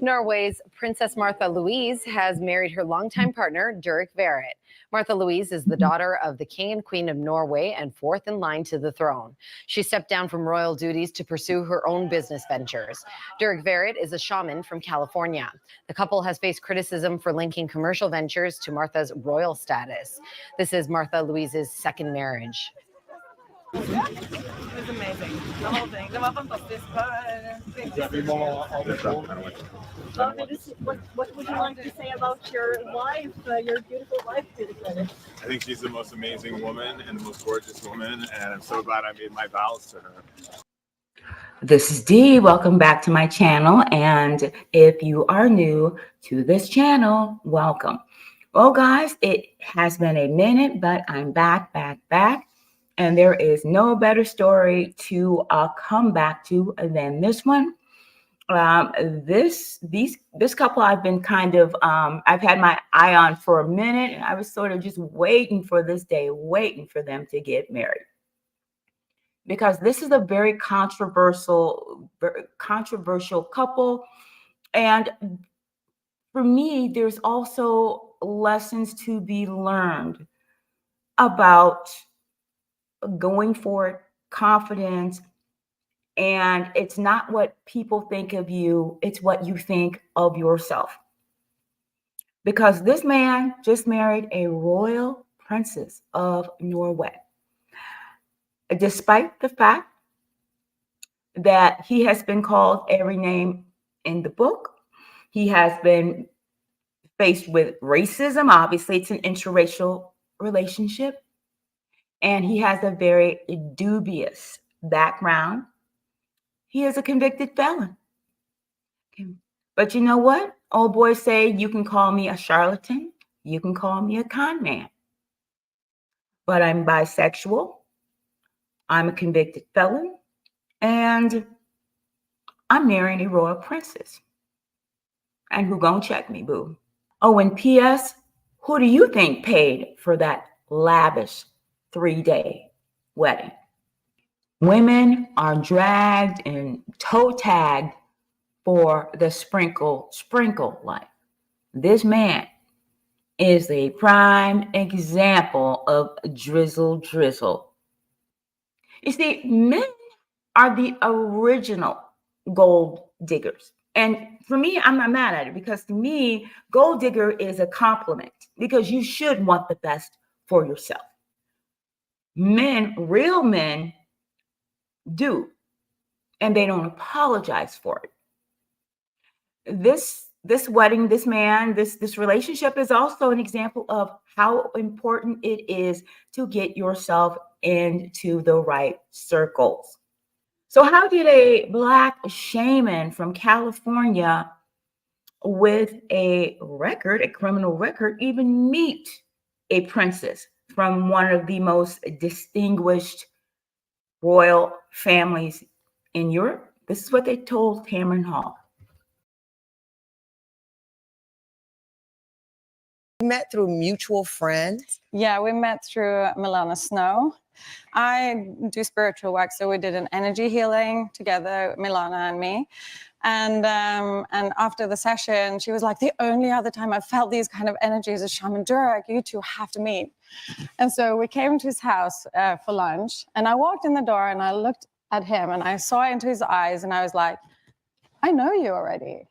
Norway's Princess Martha Louise has married her longtime partner, Durek Verrett. Martha Louise is the daughter of the King and Queen of Norway and fourth in line to the throne. She stepped down from royal duties to pursue her own business ventures. Durek Verrett is a shaman from California. The couple has faced criticism for linking commercial ventures to Martha's royal status. This is Martha Louise's second marriage. It was amazing. The whole thing. Det var fantastisk. What would you like to say about your wife, your beautiful wife? I think she's the most amazing woman and the most gorgeous woman, and I'm so glad I made my vows to her. This is Dee. Welcome back to my channel. And if you are new to this channel, welcome. Well, guys, it has been a minute, but I'm back. And there is no better story to come back to than this one. This couple I've been kind of, I've had my eye on for a minute, and I was sort of just waiting for this day, waiting for them to get married. Because this is a very controversial couple. And for me, there's also lessons to be learned about going for it, confidence, and it's not what people think of you, it's what you think of yourself. Because this man just married a royal princess of Norway. Despite the fact that he has been called every name in the book, he has been faced with racism. Obviously, it's an interracial relationship. And he has a very dubious background. He is a convicted felon. But you know what? Old boys say, you can call me a charlatan. You can call me a con man. But I'm bisexual. I'm a convicted felon. And I'm marrying a royal princess. And who gonna check me, boo? Oh, and P.S., who do you think paid for that lavish 3-day wedding? Women are dragged and toe tagged for the sprinkle life. This man is a prime example of drizzle. You see, men are the original gold diggers. And for me, I'm not mad at it, because to me, gold digger is a compliment, because you should want the best for yourself. Men, real men, do, and they don't apologize for it. This wedding, this man, this relationship is also an example of how important it is to get yourself into the right circles. So how did a Black shaman from California with a criminal record, even meet a princess from one of the most distinguished royal families in Europe? This is what they told Cameron Hall. We met through mutual friends. Yeah, we met through Milana Snow. I do spiritual work, so we did an energy healing together, Milana and me. And after the session, she was like, the only other time I felt these kind of energies is Shaman Durek. You two have to meet. And so we came to his house for lunch, and I walked in the door and I looked at him and I saw into his eyes and I was like, I know you already.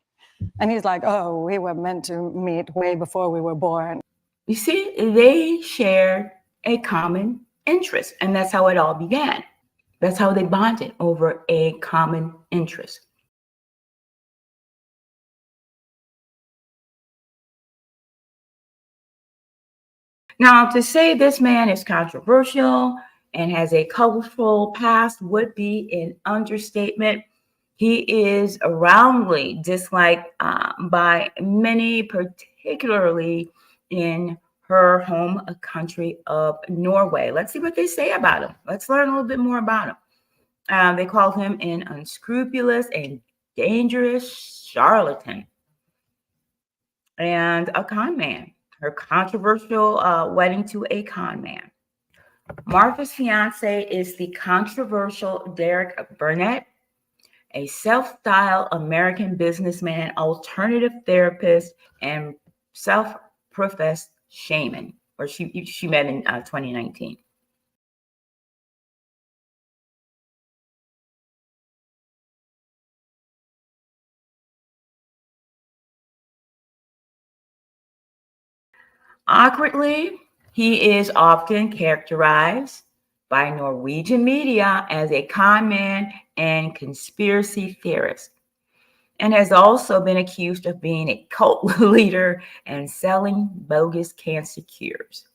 And he's like, oh, we were meant to meet way before we were born. You see, they shared a common interest, and that's how it all began. That's how they bonded, over a common interest. Now, to say this man is controversial and has a colorful past would be an understatement. He is roundly disliked by many, particularly in her home country of Norway. Let's see what they say about him. Let's learn a little bit more about him. They called him an unscrupulous and dangerous charlatan and a con man. Her controversial wedding to a con man. Martha's fiance is the controversial Derek Burnett. a self-styled American businessman, alternative therapist, and self-professed shaman. Or she met in 2019. Awkwardly, he is often characterized by Norwegian media as a con man and conspiracy theorist, and has also been accused of being a cult leader and selling bogus cancer cures.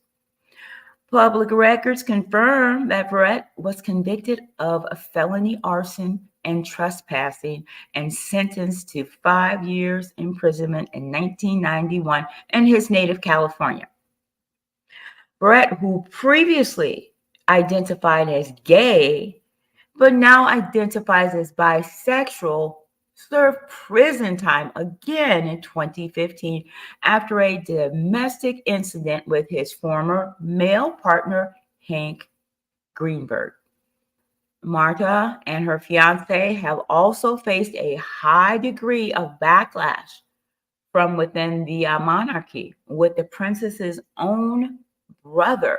Public records confirm that Verrett was convicted of a felony arson and trespassing and sentenced to 5 years imprisonment in 1991 in his native California. Verrett, who previously identified as gay, but now identifies as bisexual, served prison time again in 2015 after a domestic incident with his former male partner, Hank Greenberg. Marta and her fiance have also faced a high degree of backlash from within the monarchy, with the princess's own brother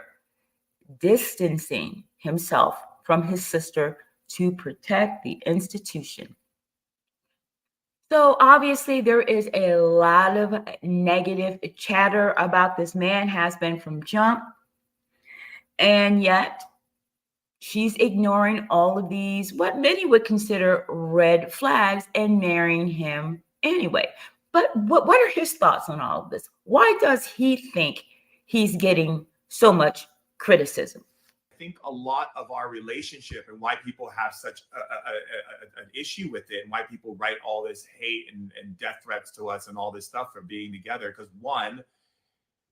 distancing himself from his sister to protect the institution. So obviously there is a lot of negative chatter about this man, has been from jump, and yet she's ignoring all of these, what many would consider red flags, and marrying him anyway. But what are his thoughts on all of this? Why does he think he's getting so much criticism? I think a lot of our relationship and why people have such an issue with it, and why people write all this hate and death threats to us and all this stuff for being together, because one,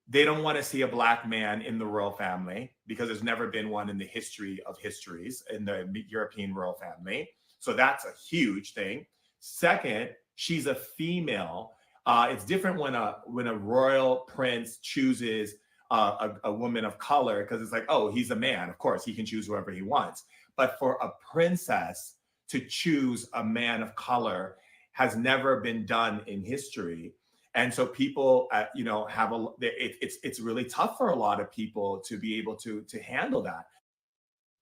they don't want to see a Black man in the royal family, because there's never been one in the history of histories in the European royal family. So that's a huge thing. Second, she's a female. It's different when a royal prince chooses a woman of color, because it's like, oh, he's a man. Of course, he can choose whoever he wants. But for a princess to choose a man of color has never been done in history. And so people, it's really tough for a lot of people to be able to handle that.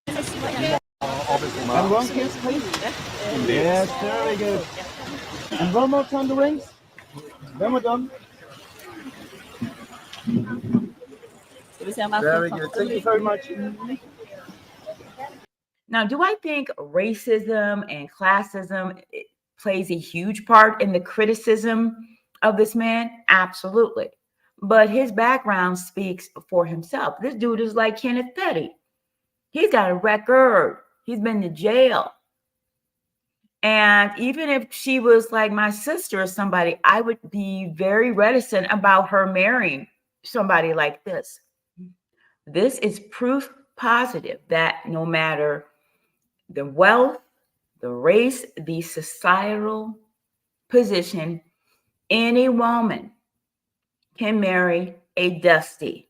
And one kiss, please. Yes, very good. And one more on the rings. Then we're done. Very good. Thank you very much. Now, do I think racism and classism plays a huge part in the criticism of this man? Absolutely. But his background speaks for himself. This dude is like Kenneth Petty. He's got a record. He's been to jail. And even if she was like my sister or somebody, I would be very reticent about her marrying somebody like this. This is proof positive that no matter the wealth, the race, the societal position, any woman can marry a Dusty.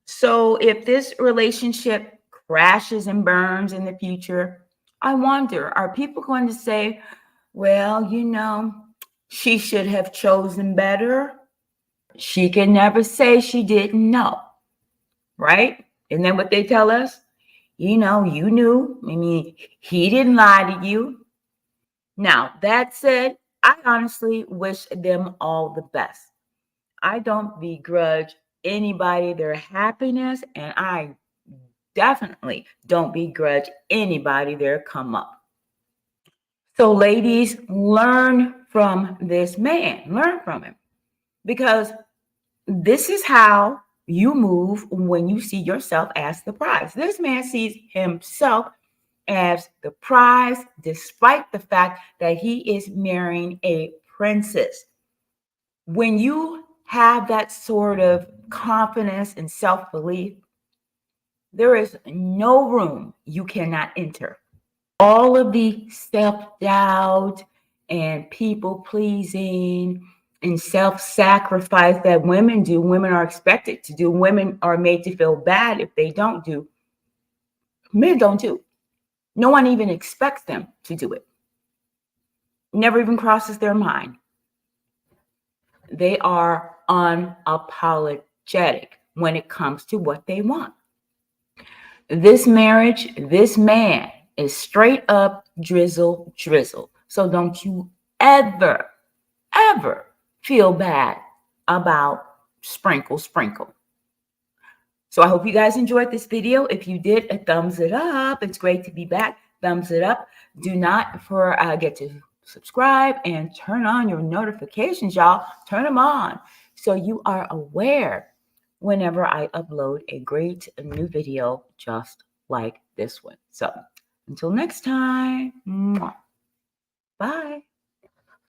So if this relationship crashes and burns in the future, I wonder, are people going to say, well, she should have chosen better? She can never say she didn't know, right? Isn't that what they tell us? You knew. I mean, he didn't lie to you. Now, that said, I honestly wish them all the best. I don't begrudge anybody their happiness, and I definitely don't begrudge anybody their come up. So ladies, learn from this man. Learn from him. Because this is how you move when you see yourself as the prize. This man sees himself as the prize, despite the fact that he is marrying a princess. When you have that sort of confidence and self-belief, there is no room you cannot enter. All of the self-doubt and people-pleasing and self-sacrifice that women do, women are expected to do, women are made to feel bad if they don't do, men don't do. No one even expects them to do it. never even crosses their mind. They are unapologetic when it comes to what they want. This marriage, this man is straight up drizzle. So don't you ever feel bad about sprinkle. So I hope you guys enjoyed this video. If you did, a thumbs it up. It's great to be back. Thumbs it up. Do not forget to subscribe and turn on your notifications, y'all. Turn them on so you are aware whenever I upload a great new video just like this one. So until next time, bye.